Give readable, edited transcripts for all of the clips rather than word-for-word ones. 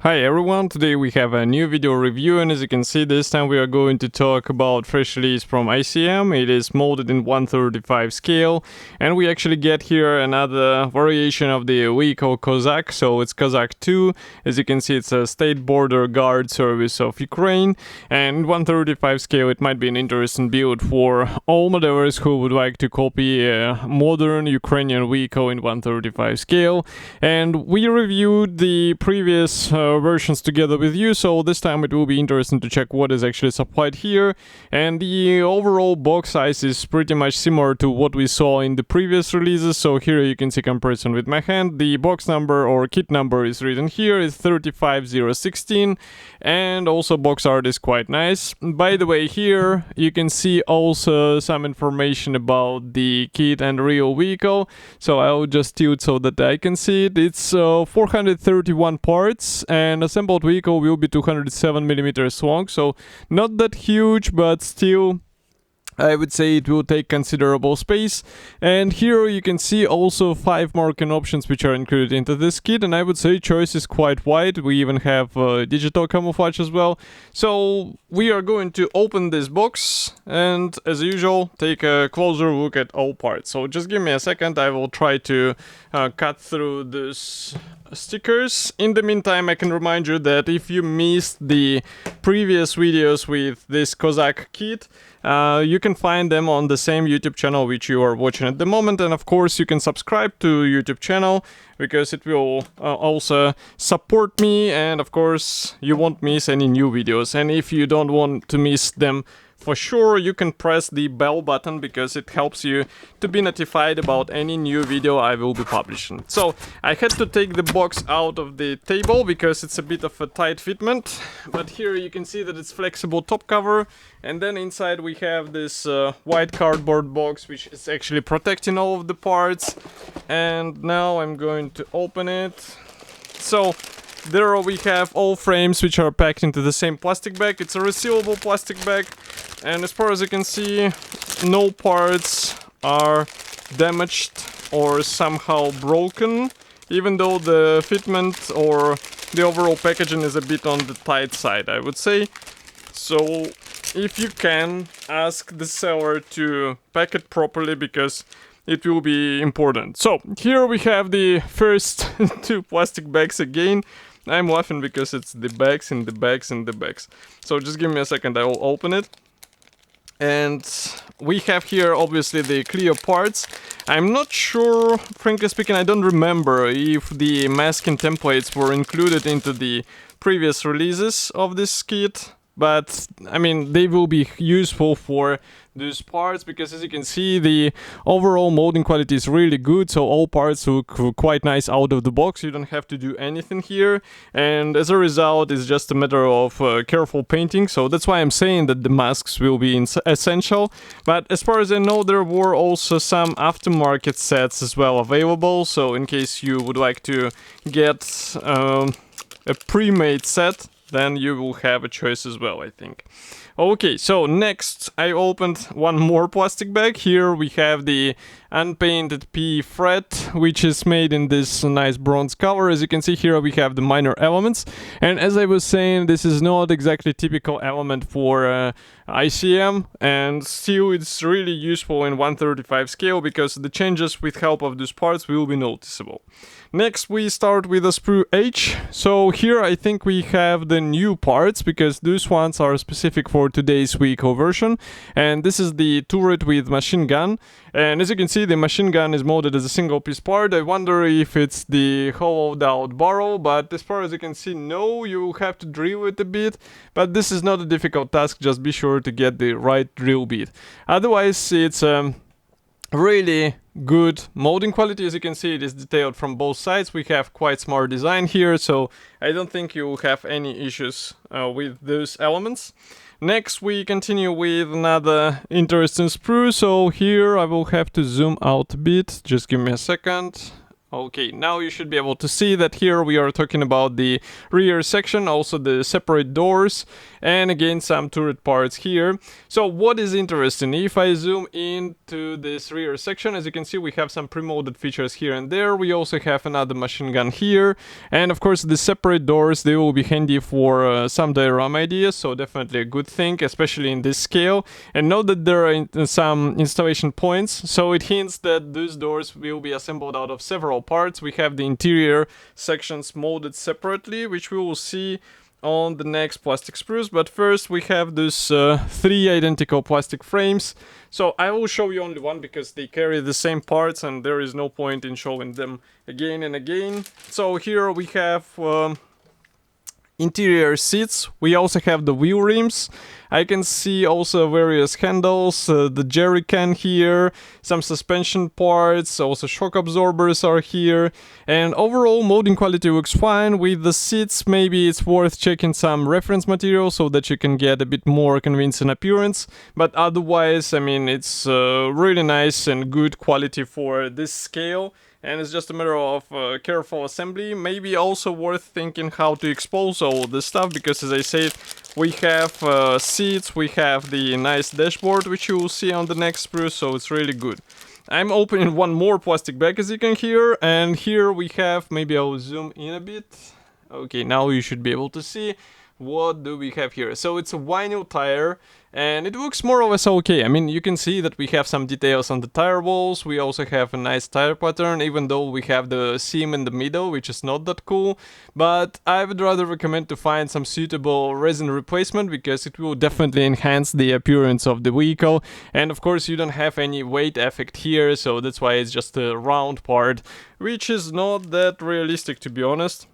Hi everyone, today we have a new video review, and as you can see, this time we are going to talk about fresh release from ICM. It is molded in 1/35 scale, and we actually get here another variation of the vehicle Kozak, so it's Kozak-2. As you can see, it's a state border guard service of Ukraine, and 1/35 scale it might be an interesting build for all modders who would like to copy a modern Ukrainian vehicle in 1/35 scale. And we reviewed the previous versions together with you, so this time it will be interesting to check what is actually supplied here. And the overall box size is pretty much similar to what we saw in the previous releases, so here you can see comparison with my hand. The box number or kit number is written here, it's 35016, and also box art is quite nice. By the way, here you can see also some information about the kit and real vehicle, so I'll just tilt so that I can see it. It's 431 parts, and assembled vehicle will be 207 millimeters long, so not that huge, but still I would say it will take considerable space. And here you can see also 5 marking options which are included into this kit, and I would say choice is quite wide. We even have digital camouflage as well. So we are going to open this box and, as usual, take a closer look at all parts. So just give me a second, I will try to cut through this stickers. In the meantime, I can remind you that if you missed the previous videos with this Kozak kit, you can find them on the same YouTube channel which you are watching at the moment, and of course you can subscribe to YouTube channel because it will also support me, and of course you won't miss any new videos. And if you don't want to miss them for sure, you can press the bell button because it helps you to be notified about any new video I will be publishing. So I had to take the box out of the table because it's a bit of a tight fitment, but here you can see that it's flexible top cover, and then inside we have this white cardboard box which is actually protecting all of the parts. And now I'm going to open it. So there we have all frames which are packed into the same plastic bag. It's a resealable plastic bag, and as far as you can see, no parts are damaged or somehow broken, even though the fitment or the overall packaging is a bit on the tight side, I would say. So if you can, ask the seller to pack it properly because it will be important. So here we have the first 2 plastic bags again. I'm laughing because it's the bags in the bags in the bags. So just give me a second, I will open it. And we have here obviously the clear parts. I'm not sure, frankly speaking, I don't remember if the masking templates were included into the previous releases of this kit. But I mean, they will be useful for these parts because, as you can see, the overall molding quality is really good, so all parts look quite nice out of the box. You don't have to do anything here, and as a result it's just a matter of careful painting. So that's why I'm saying that the masks will be essential. But as far as I know, there were also some aftermarket sets as well available, so in case you would like to get a pre-made set, then you will have a choice as well, I think. Okay, so next I opened one more plastic bag. Here we have the unpainted PE fret, which is made in this nice bronze color. As you can see here, we have the minor elements, and as I was saying, this is not exactly typical element for ICM, and still it's really useful in 1/35 scale because the changes with help of these parts will be noticeable. Next we start with a sprue H. So here I think we have the new parts because these ones are specific for today's vehicle version, and this is the turret with machine gun. And as you can see, the machine gun is molded as a single piece part. I wonder if it's the hollowed out barrel, but as far as you can see, no, you will have to drill it a bit, but this is not a difficult task, just be sure to get the right drill bit. Otherwise it's really good molding quality. As you can see, it is detailed from both sides. We have quite smart design here, so I don't think you will have any issues with those elements. Next we continue with another interesting sprue. So here I will have to zoom out a bit, just give me a second. Okay, now you should be able to see that here we are talking about the rear section, also the separate doors, and again some turret parts here. So what is interesting, if I zoom into this rear section, as you can see we have some pre-molded features here and there. We also have another machine gun here, and of course the separate doors, they will be handy for some diorama ideas, so definitely a good thing, especially in this scale. And note that there are some installation points, so it hints that those doors will be assembled out of several parts. We have the interior sections molded separately, which we will see on the next plastic sprues, but first we have these 3 identical plastic frames. So I will show you only one because they carry the same parts and there is no point in showing them again and again. So here we have interior seats. We also have the wheel rims. I can see also various handles, the jerry can here, some suspension parts, also shock absorbers are here, and overall molding quality looks fine. With the seats, maybe it's worth checking some reference material so that you can get a bit more convincing appearance, but otherwise, I mean, it's really nice and good quality for this scale. And it's just a matter of careful assembly. Maybe also worth thinking how to expose all this stuff, because as I said, we have seats, we have the nice dashboard, which you will see on the next sprue, so it's really good. I'm opening one more plastic bag, as you can hear, and here we have, maybe I'll zoom in a bit. Okay, now you should be able to see. What do we have here? So it's a vinyl tire, and it looks more or less okay. I mean, you can see that we have some details on the tire walls. We also have a nice tire pattern, even though we have the seam in the middle, which is not that cool. But I would rather recommend to find some suitable resin replacement, because it will definitely enhance the appearance of the vehicle. And of course, you don't have any weight effect here, so that's why it's just a round part, which is not that realistic, to be honest.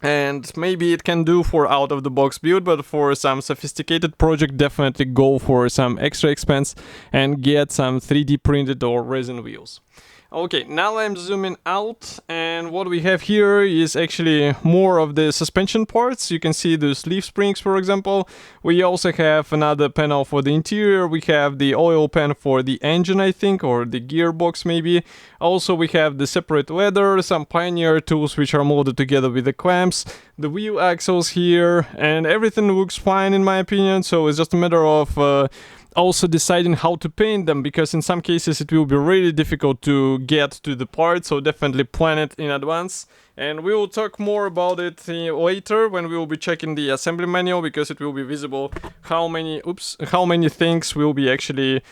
And maybe it can do for out-of-the-box build, but for some sophisticated project, definitely go for some extra expense and get some 3D printed or resin wheels. Okay, now I'm zooming out, and what we have here is actually more of the suspension parts. You can see those leaf springs, for example. We also have another panel for the interior. We have the oil pan for the engine, I think, or the gearbox maybe. Also, we have the separate leather, some Pioneer tools which are molded together with the clamps, the wheel axles here, and everything looks fine in my opinion. So it's just a matter of also deciding how to paint them, because in some cases it will be really difficult to get to the part, so definitely plan it in advance. And we will talk more about it later when we will be checking the assembly manual, because it will be visible how many things will be actually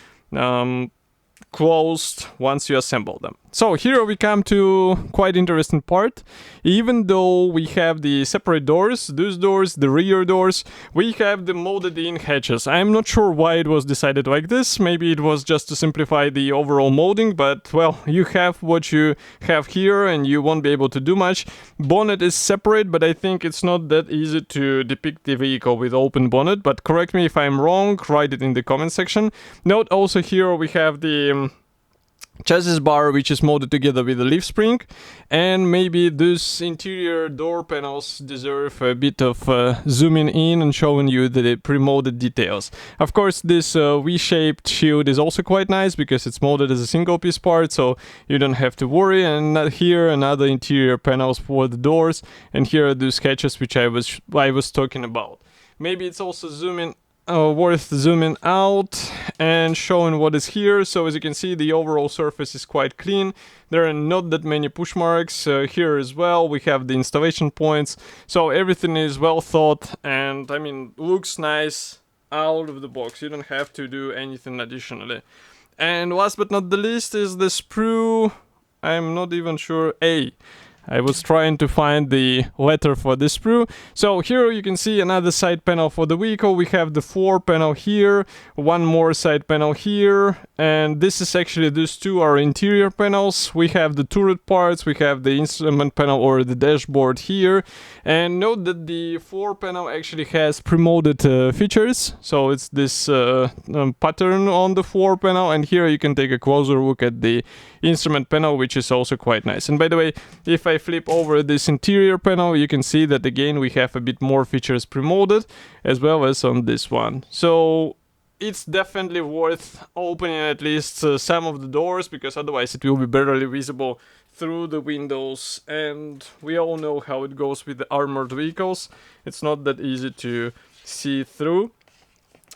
closed once you assemble them. So here we come to quite interesting part. Even though we have the separate doors, those doors, the rear doors, we have the molded in hatches. I'm not sure why it was decided like this. Maybe it was just to simplify the overall molding, but well, you have what you have here and you won't be able to do much. Bonnet is separate, but I think it's not that easy to depict the vehicle with open bonnet, but correct me if I'm wrong, write it in the comment section. Note also here we have the chassis bar, which is molded together with the leaf spring, and maybe these interior door panels deserve a bit of zooming in and showing you the pre-molded details. Of course, this V-shaped shield is also quite nice because it's molded as a single piece part, so you don't have to worry. And here another interior panels for the doors, and here are those sketches which I was talking about. Maybe it's also worth zooming out and showing what is here. So as you can see, the overall surface is quite clean. There are not that many push marks here as well. We have the installation points, so everything is well thought, and I mean, looks nice out of the box. You don't have to do anything additionally. And last but not the least is the sprue. I'm not even sure. I was trying to find the letter for this sprue. So here you can see another side panel for the vehicle. We have the floor panel here, one more side panel here, and this is actually, these two are interior panels. We have the turret parts, we have the instrument panel or the dashboard here, and note that the floor panel actually has pre-molded features. So it's this pattern on the floor panel, and here you can take a closer look at the instrument panel, which is also quite nice. And by the way, if I flip over this interior panel, you can see that again we have a bit more features pre-molded, as well as on this one. So it's definitely worth opening at least some of the doors, because otherwise it will be barely visible through the windows, and we all know how it goes with the armored vehicles. It's not that easy to see through.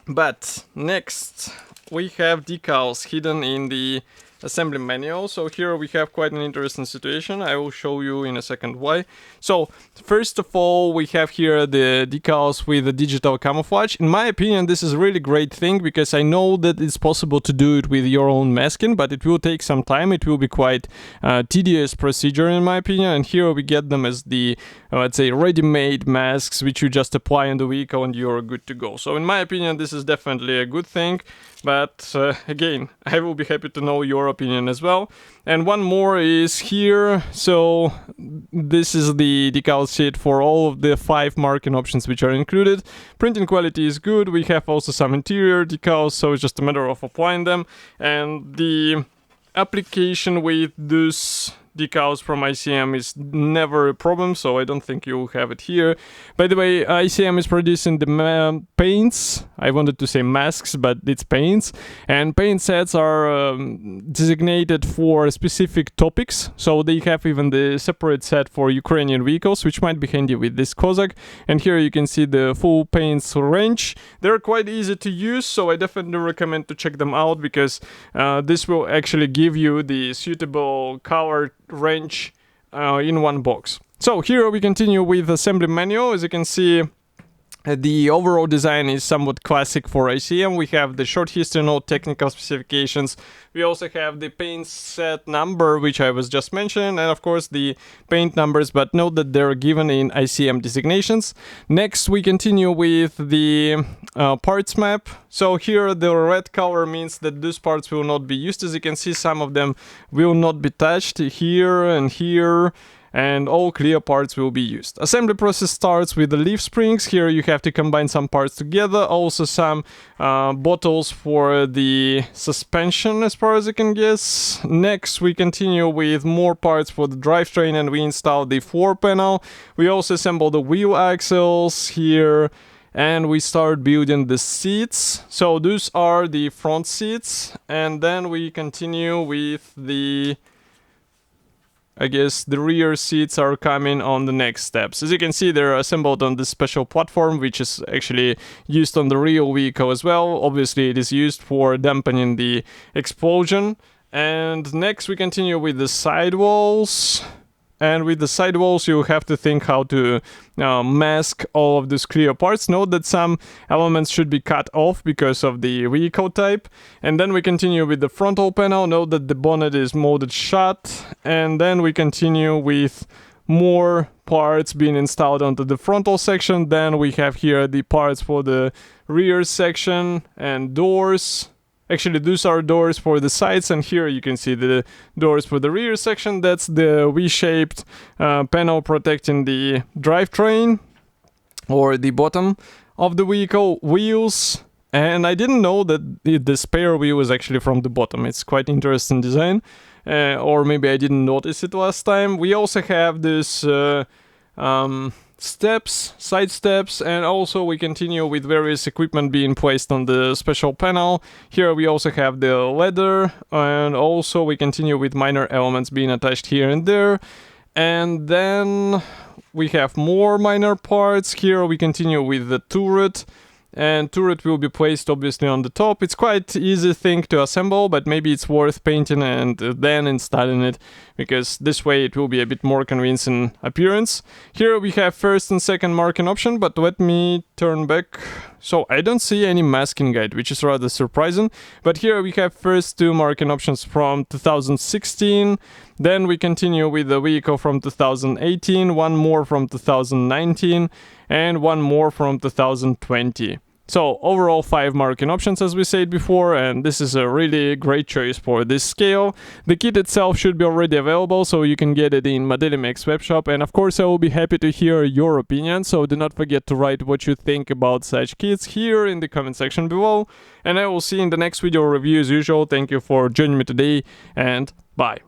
But next we have decals hidden in the assembly manual. So here we have quite an interesting situation. I will show you in a second why. So first of all, we have here the decals with the digital camouflage. In my opinion, this is a really great thing, because I know that it's possible to do it with your own masking, but it will take some time. It will be quite tedious procedure in my opinion. And here we get them as the, let's say, ready-made masks, which you just apply on the vehicle and you're good to go. So in my opinion, this is definitely a good thing. But again, I will be happy to know your opinion as well. And one more is here. So this is the decal sheet for all of the 5 marking options which are included. Printing quality is good. We have also some interior decals, so it's just a matter of applying them. And the application with those decals from ICM is never a problem, so I don't think you'll have it here. By the way, ICM is producing the paints. I wanted to say masks, but it's paints. And paint sets are designated for specific topics, so they have even the separate set for Ukrainian vehicles, which might be handy with this Kozak. And here you can see the full paints range. They're quite easy to use, so I definitely recommend to check them out, because this will actually give you the suitable color range in one box. So here we continue with assembly manual. As you can see, the overall design is somewhat classic for ICM. We have the short history note, technical specifications. We also have the paint set number, which I was just mentioning, and of course the paint numbers, but note that they're given in ICM designations. Next, we continue with the parts map. So here the red color means that these parts will not be used. As you can see, some of them will not be touched here and here, and all clear parts will be used. Assembly process starts with the leaf springs. Here you have to combine some parts together. Also some bottles for the suspension, as far as I can guess. Next, we continue with more parts for the drivetrain, and we install the floor panel. We also assemble the wheel axles here, and we start building the seats. So those are the front seats, and then we continue with the, I guess the rear seats are coming on the next steps. As you can see, they're assembled on this special platform, which is actually used on the real vehicle as well. Obviously, it is used for dampening the explosion. And next, we continue with the sidewalls. And with the sidewalls, you have to think how to mask all of these clear parts. Note that some elements should be cut off because of the vehicle type. And then we continue with the frontal panel. Note that the bonnet is molded shut. And then we continue with more parts being installed onto the frontal section. Then we have here the parts for the rear section and doors. Actually, those are doors for the sides, and here you can see the doors for the rear section. That's the V-shaped panel protecting the drivetrain, or the bottom of the vehicle. Wheels, and I didn't know that the spare wheel is actually from the bottom. It's quite interesting design, or maybe I didn't notice it last time. We also have this steps, side steps, and also we continue with various equipment being placed on the special panel. Here we also have the ladder, and also we continue with minor elements being attached here and there. And then we have more minor parts. Here we continue with the turret, and turret will be placed obviously on the top. It's quite easy thing to assemble, but maybe it's worth painting and then installing it, because this way it will be a bit more convincing appearance. Here we have first and second marking option, but let me turn back. So I don't see any masking guide, which is rather surprising. But here we have first 2 marking options from 2016. Then we continue with the vehicle from 2018, one more from 2019, and one more from 2020. So overall 5 marking options, as we said before, and this is a really great choice for this scale. The kit itself should be already available, so you can get it in Modelimex webshop, and of course I will be happy to hear your opinion, so do not forget to write what you think about such kits here in the comment section below, and I will see you in the next video review as usual. Thank you for joining me today, and bye.